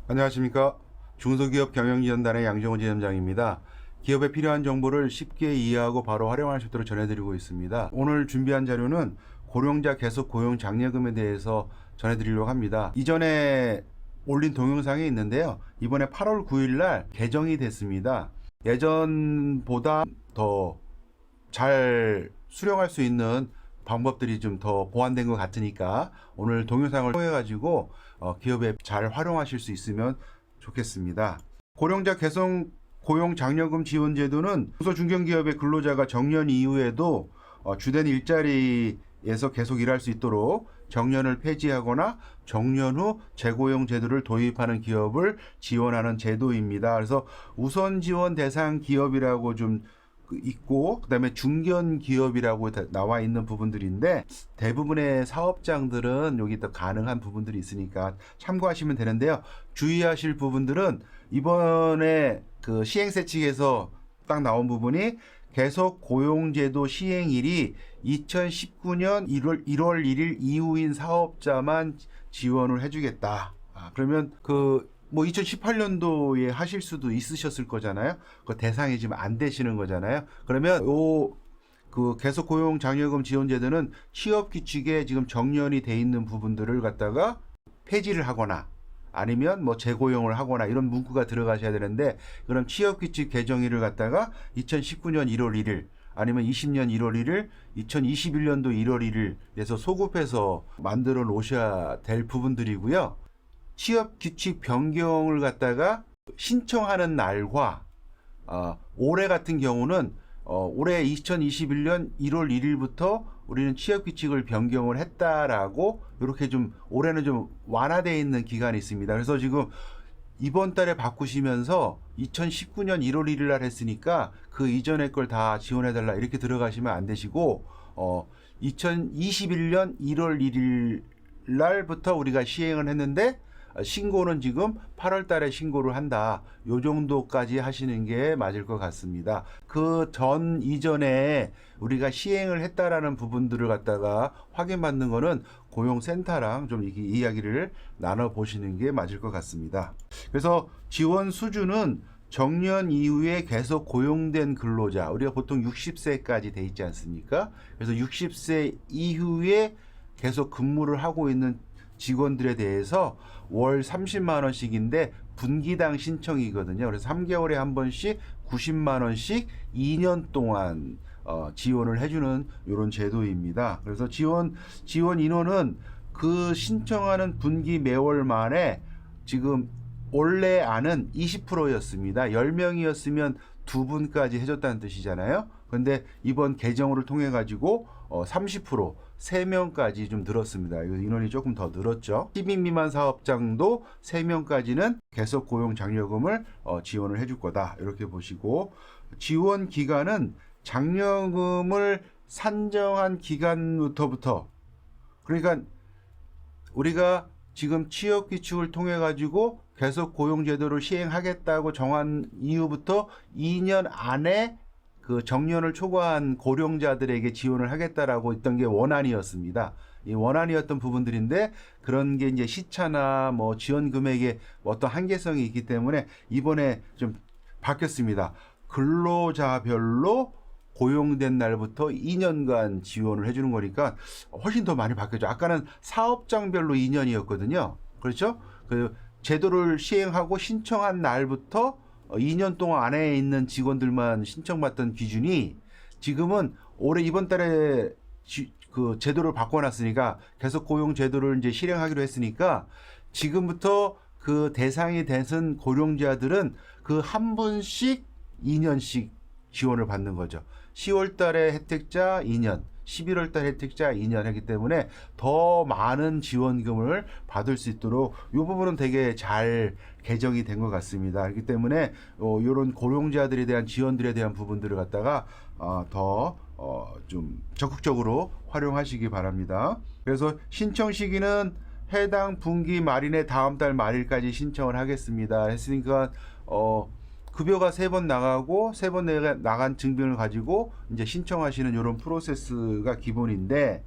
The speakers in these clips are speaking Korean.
안녕하십니까. 중소기업 경영지원단의 양정호 지점장입니다. 기업에 필요한 정보를 쉽게 이해하고 바로 활용할 수 있도록 전해드리고 있습니다. 오늘 준비한 자료는 고령자 계속 고용 장려금에 대해서 전해드리려고 합니다. 이전에 올린 동영상이 있는데요. 이번에 8월 9일 날 개정이 됐습니다. 예전보다 더 잘 수령할 수 있는 방법들이 좀 더 보완된 것 같으니까 오늘 동영상을 통해 가지고 기업에 잘 활용하실 수 있으면 좋겠습니다. 고령자 개성 고용 장려금 지원 제도는 중소중견기업의 근로자가 정년 이후에도 주된 일자리에서 계속 일할 수 있도록 정년을 폐지하거나 정년 후 재고용 제도를 도입하는 기업을 지원하는 제도입니다. 그래서 우선 지원 대상 기업이라고 좀 있고, 그다음에 중견 기업이라고 나와 있는 부분들인데 대부분의 사업장들은 여기 또 가능한 부분들이 있으니까 참고하시면 되는데요. 주의하실 부분들은 이번에 그 시행세 측에서 딱 나온 부분이 계속 고용제도 시행일이 2019년 1월 1일 이후인 사업자만 지원을 해주겠다. 그러면 뭐 2018년도에 하실 수도 있으셨을 거잖아요. 그 대상이 지금 안 되시는 거잖아요. 그러면 그 계속 고용 장려금 지원 제도는 취업 규칙에 지금 정년이 돼 있는 부분들을 갖다가 폐지를 하거나 아니면 뭐 재고용을 하거나 이런 문구가 들어가셔야 되는데, 그럼 취업 규칙 개정일을 갖다가 2019년 1월 1일 아니면 20년 1월 1일, 2021년도 1월 1일에서 소급해서 만들어 놓으셔야 될 부분들이고요. 취업 규칙 변경을 갖다가 신청하는 날과 올해 같은 경우는 올해 2021년 1월 1일부터 우리는 취업 규칙을 변경을 했다라고 이렇게 좀 올해는 좀 완화되어 있는 기간이 있습니다. 그래서 지금 이번 달에 바꾸시면서 2019년 1월 1일 날 했으니까 그 이전의 걸 다 지원해달라 이렇게 들어가시면 안 되시고 2021년 1월 1일 날부터 우리가 시행을 했는데 신고는 지금 8월 달에 신고를 한다. 요 정도까지 하시는 게 맞을 것 같습니다. 그 전 이전에 우리가 시행을 했다라는 부분들을 갖다가 확인받는 거는 고용센터랑 좀 이야기를 나눠 보시는 게 맞을 것 같습니다. 그래서 지원 수준은 정년 이후에 계속 고용된 근로자, 우리가 보통 60세까지 돼 있지 않습니까? 그래서 60세 이후에 계속 근무를 하고 있는 직원들에 대해서 월 30만 원씩인데 분기당 신청이거든요. 그래서 3개월에 한 번씩 90만 원씩 2년 동안 지원을 해주는 이런 제도입니다. 그래서 지원 인원은 그 신청하는 분기 매월 만에 지금 원래 안은 20%였습니다. 10명이었으면 2분까지 해줬다는 뜻이잖아요. 그런데 이번 개정을 통해 가지고 30% 3명까지 좀 늘었습니다. 인원이 조금 더 늘었죠. 10인 미만 사업장도 3명까지는 계속 고용 장려금을 지원을 해줄 거다. 이렇게 보시고, 지원 기간은 장려금을 산정한 기간부터, 그러니까 우리가 지금 취업 규칙을 통해 가지고 계속 고용 제도를 시행하겠다고 정한 이후부터 2년 안에 그 정년을 초과한 고령자들에게 지원을 하겠다라고 했던 게 원안이었습니다. 이 원안이었던 부분들인데 그런 게 이제 시차나 뭐 지원 금액에 어떤 한계성이 있기 때문에 이번에 좀 바뀌었습니다. 근로자별로 고용된 날부터 2년간 지원을 해주는 거니까 훨씬 더 많이 바뀌었죠. 아까는 사업장별로 2년이었거든요. 그렇죠? 그 제도를 시행하고 신청한 날부터 2년 동안 안에 있는 직원들만 신청받던 기준이 지금은 올해 이번 달에 그 제도를 바꿔놨으니까 계속 고용 제도를 이제 실행하기로 했으니까 지금부터 그 대상이 되는 고령자들은 그 한 분씩 2년씩 지원을 받는 거죠. 10월 달에 혜택자 2년, 11월 달 혜택자 2년 하기 때문에 더 많은 지원금을 받을 수 있도록 이 부분은 되게 잘 개정이 된 것 같습니다. 그렇기 때문에 이런 고령자들에 대한 지원들에 대한 부분들을 갖다가 더 좀 적극적으로 활용하시기 바랍니다. 그래서 신청 시기는 해당 분기 말이내 다음 달 말일까지 신청을 하겠습니다. 했으니까 급여가 3번 나가고 3번 나간 증빙을 가지고 이제 신청하시는 이런 프로세스가 기본인데,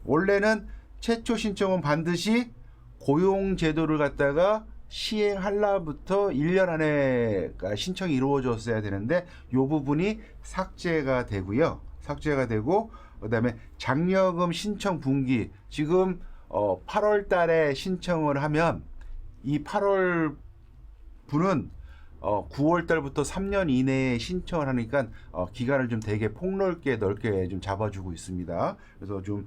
원래는 최초 신청은 반드시 고용 제도를 갖다가 시행할 날부터 1년 안에 신청이 이루어졌어야 되는데 이 부분이 삭제가 되고요. 삭제가 되고 그다음에 장려금 신청 분기 지금 8월 달에 신청을 하면 이 8월 분은 9월 달부터 3년 이내에 신청을 하니까 기간을 좀 되게 폭넓게 넓게 좀 잡아주고 있습니다. 그래서 좀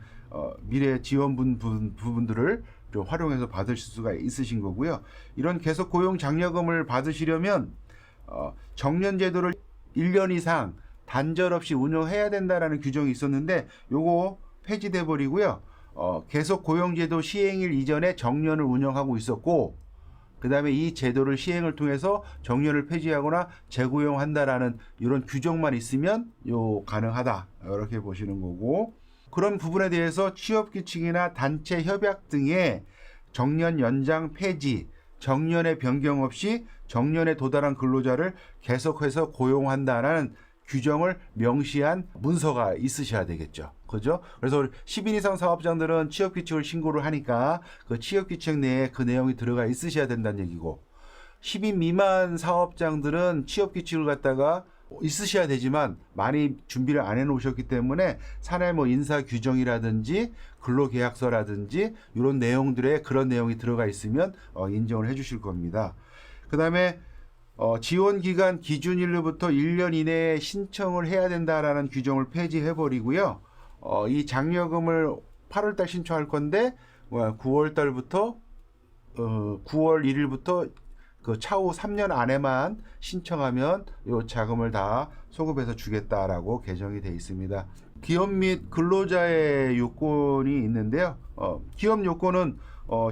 미래 지원분 부분들을 좀 활용해서 받으실 수가 있으신 거고요. 이런 계속 고용 장려금을 받으시려면 정년 제도를 1년 이상 단절 없이 운영해야 된다라는 규정이 있었는데 요거 폐지돼 버리고요. 계속 고용 제도 시행일 이전에 정년을 운영하고 있었고 그 다음에 이 제도를 시행을 통해서 정년을 폐지하거나 재고용한다라는 이런 규정만 있으면 가능하다 이렇게 보시는 거고 그런 부분에 대해서 취업규칙이나 단체 협약 등의 정년 연장 폐지 정년의 변경 없이 정년에 도달한 근로자를 계속해서 고용한다라는 규정을 명시한 문서가 있으셔야 되겠죠. 그죠? 그래서 10인 이상 사업장들은 취업규칙을 신고를 하니까 그 취업규칙 내에 그 내용이 들어가 있으셔야 된다는 얘기고 10인 미만 사업장들은 취업규칙을 갖다가 있으셔야 되지만 많이 준비를 안 해놓으셨기 때문에 사내 인사 규정이라든지 근로계약서라든지 이런 내용들에 그런 내용이 들어가 있으면 인정을 해주실 겁니다. 그 다음에 지원기간 기준일로부터 1년 이내에 신청을 해야 된다라는 규정을 폐지해버리고요. 이 장려금을 8월달 신청할 건데 9월달부터 9월 1일부터 그 차후 3년 안에만 신청하면 이 자금을 다 소급해서 주겠다라고 개정이 되어 있습니다. 기업 및 근로자의 요건이 있는데요. 기업 요건은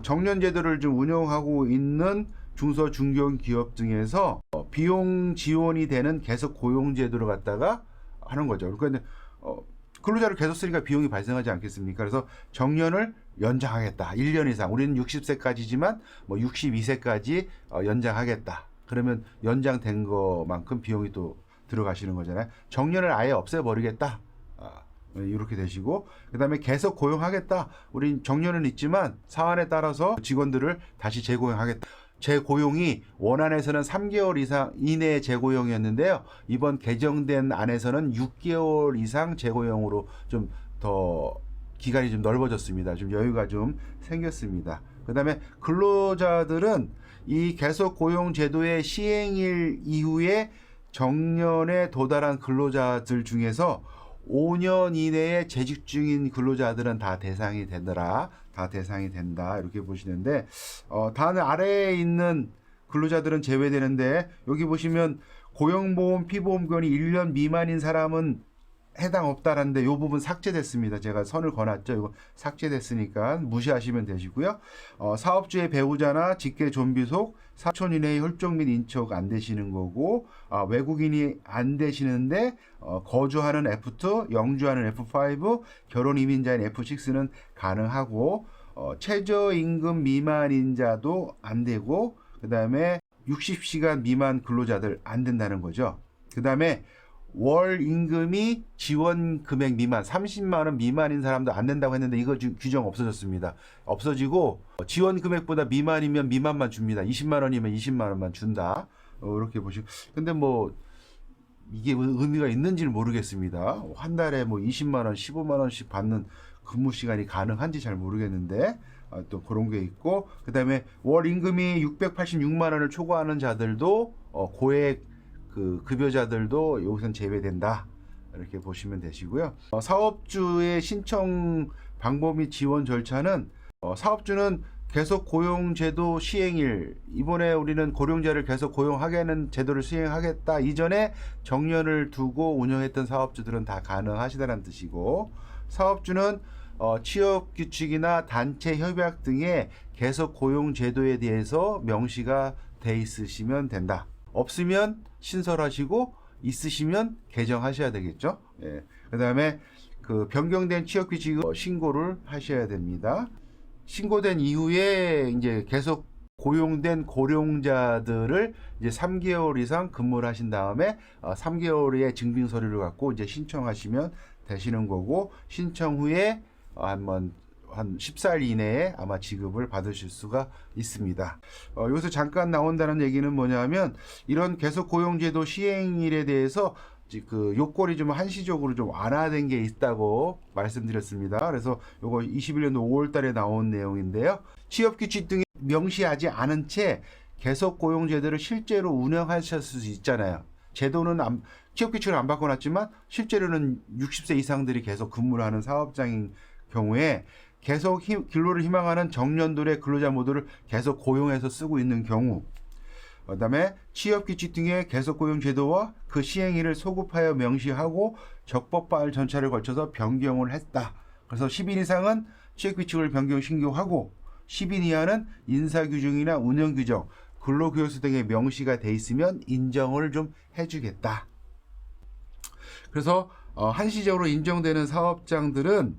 정년 제도를 좀 운영하고 있는 중소 중견기업 등에서 비용 지원이 되는 계속 고용 제도를 갖다가 하는 거죠. 그러니까 근로자를 계속 쓰니까 비용이 발생하지 않겠습니까? 그래서 정년을 연장하겠다. 1년 이상. 우리는 60세까지지만 62세까지 연장하겠다. 그러면 연장된 것만큼 비용이 또 들어가시는 거잖아요. 정년을 아예 없애버리겠다. 이렇게 되시고 그다음에 계속 고용하겠다. 우린 정년은 있지만 사안에 따라서 직원들을 다시 재고용하겠다. 재고용이 원안에서는 3개월 이상 이내의 재고용이었는데요. 이번 개정된 안에서는 6개월 이상 재고용으로 좀 더 기간이 좀 넓어졌습니다. 좀 여유가 좀 생겼습니다. 그 다음에 근로자들은 이 계속 고용 제도의 시행일 이후에 정년에 도달한 근로자들 중에서 5년 이내에 재직 중인 근로자들은 다 대상이 되더라. 다 대상이 된다. 이렇게 보시는데 다음 아래에 있는 근로자들은 제외되는데 여기 보시면 고용보험 피보험권이 1년 미만인 사람은 해당 없다라는데 이 부분 삭제됐습니다. 제가 선을 그어놨죠. 이거 삭제됐으니까 무시하시면 되시고요. 사업주의 배우자나 직계 존비속, 사촌 이내의 혈족 및 인척 안 되시는 거고 외국인이 안 되시는데 거주하는 F2, 영주하는 F5, 결혼 이민자인 F6는 가능하고 최저임금 미만인 자도 안 되고 그 다음에 60시간 미만 근로자들 안 된다는 거죠. 그 다음에 월 임금이 지원 금액 미만 30만 원 미만인 사람도 안 된다고 했는데 이거 규정 없어졌습니다. 없어지고 지원 금액보다 미만이면 미만만 줍니다. 20만 원이면 20만 원만 준다. 이렇게 보시고 근데 이게 의미가 있는지는 모르겠습니다. 한 달에 20만 원, 15만 원씩 받는 근무 시간이 가능한지 잘 모르겠는데 또 그런 게 있고 그다음에 월 임금이 686만 원을 초과하는 자들도 고액 그 급여자들도 여기선 제외된다. 이렇게 보시면 되시고요. 사업주의 신청 방법 및 지원 절차는 사업주는 계속 고용제도 시행일 이번에 우리는 고령자를 계속 고용하게 하는 제도를 시행하겠다. 이전에 정년을 두고 운영했던 사업주들은 다 가능하시다는 뜻이고 사업주는 취업규칙이나 단체 협약 등의 계속 고용제도에 대해서 명시가 돼 있으시면 된다. 없으면 신설하시고 있으시면 개정하셔야 되겠죠. 예. 그 다음에 그 변경된 취업규칙을 신고를 하셔야 됩니다. 신고된 이후에 이제 계속 고용된 고령자들을 이제 3개월 이상 근무를 하신 다음에 3개월의 증빙 서류를 갖고 이제 신청하시면 되시는 거고 신청 후에 한번 한 14일 이내에 아마 지급을 받으실 수가 있습니다. 여기서 잠깐 나온다는 얘기는 뭐냐면 이런 계속 고용제도 시행일에 대해서 그 요건이 좀 한시적으로 좀 완화된 게 있다고 말씀드렸습니다. 그래서 요거 21년도 5월 달에 나온 내용인데요. 취업규칙 등이 명시하지 않은 채 계속 고용제도를 실제로 운영하실 수 있잖아요. 제도는 취업규칙을 안 바꿔놨지만 실제로는 60세 이상들이 계속 근무를 하는 사업장인 경우에 계속 근로를 희망하는 정년들의 근로자 모두를 계속 고용해서 쓰고 있는 경우, 그 다음에 취업규칙 등의 계속고용제도와 그 시행일을 소급하여 명시하고 적법발 전차를 거쳐서 변경을 했다. 그래서 10인 이상은 취업규칙을 변경 신고하고 10인 이하는 인사규정이나 운영규정, 근로교육서 등의 명시가 돼 있으면 인정을 좀 해주겠다. 그래서 한시적으로 인정되는 사업장들은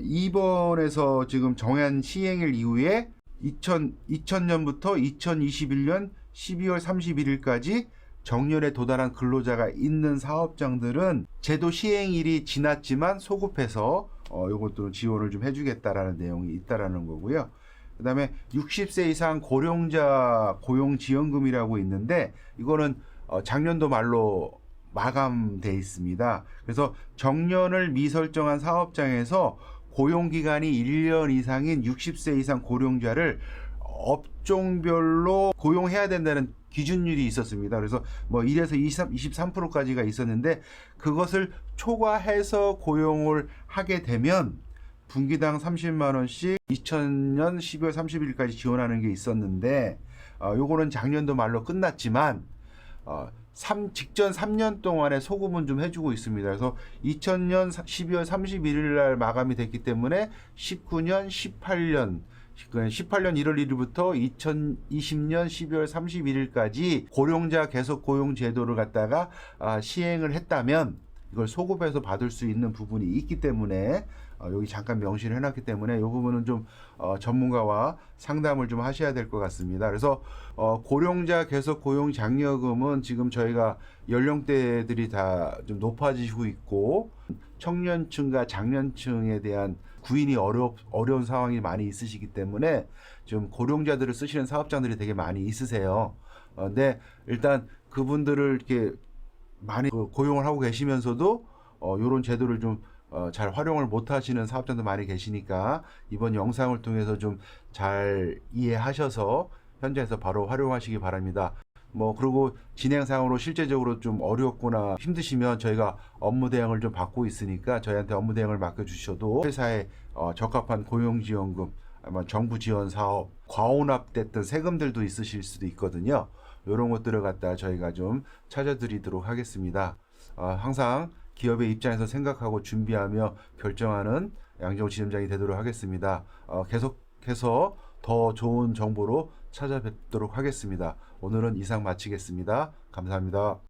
이번에서 지금 정한 시행일 이후에 2000년부터 2021년 12월 31일까지 정년에 도달한 근로자가 있는 사업장들은 제도 시행일이 지났지만 소급해서 이것도 지원을 좀 해주겠다라는 내용이 있다라는 거고요. 그 다음에 60세 이상 고령자 고용지원금이라고 있는데 이거는 작년도 말로 마감돼 있습니다. 그래서 정년을 미설정한 사업장에서 고용기간이 1년 이상인 60세 이상 고령자를 업종별로 고용해야 된다는 기준율이 있었습니다. 그래서 뭐 1에서 23%까지가 있었는데 그것을 초과해서 고용을 하게 되면 분기당 30만 원씩 2000년 12월 30일까지 지원하는 게 있었는데 요거는 작년도 말로 끝났지만 직전 3년 동안의 소급은 좀 해주고 있습니다. 그래서 2000년 12월 31일 날 마감이 됐기 때문에 19년, 18년 1월 1일부터 2020년 12월 31일까지 고령자 계속 고용 제도를 갖다가 시행을 했다면 이걸 소급해서 받을 수 있는 부분이 있기 때문에 여기 잠깐 명시를 해놨기 때문에 이 부분은 좀 전문가와 상담을 좀 하셔야 될 것 같습니다. 그래서 고령자 계속 고용 장려금은 지금 저희가 연령대들이 다 좀 높아지고 있고 청년층과 장년층에 대한 구인이 어려운 상황이 많이 있으시기 때문에 좀 고령자들을 쓰시는 사업장들이 되게 많이 있으세요. 근데 일단 그분들을 이렇게 많이 고용을 하고 계시면서도 이런 제도를 좀 잘 활용을 못 하시는 사업장도 많이 계시니까 이번 영상을 통해서 좀 잘 이해하셔서 현장에서 바로 활용하시기 바랍니다. 그리고 진행상으로 실제적으로 좀 어렵거나 힘드시면 저희가 업무 대행을 좀 받고 있으니까 저희한테 업무 대행을 맡겨주셔도 회사에 적합한 고용지원금, 아마 정부 지원 사업, 과혼합됐던 세금들도 있으실 수도 있거든요. 이런 것들을 갖다 저희가 좀 찾아드리도록 하겠습니다. 항상 기업의 입장에서 생각하고 준비하며 결정하는 양정호 지점장이 되도록 하겠습니다. 계속해서 더 좋은 정보로 찾아뵙도록 하겠습니다. 오늘은 이상 마치겠습니다. 감사합니다.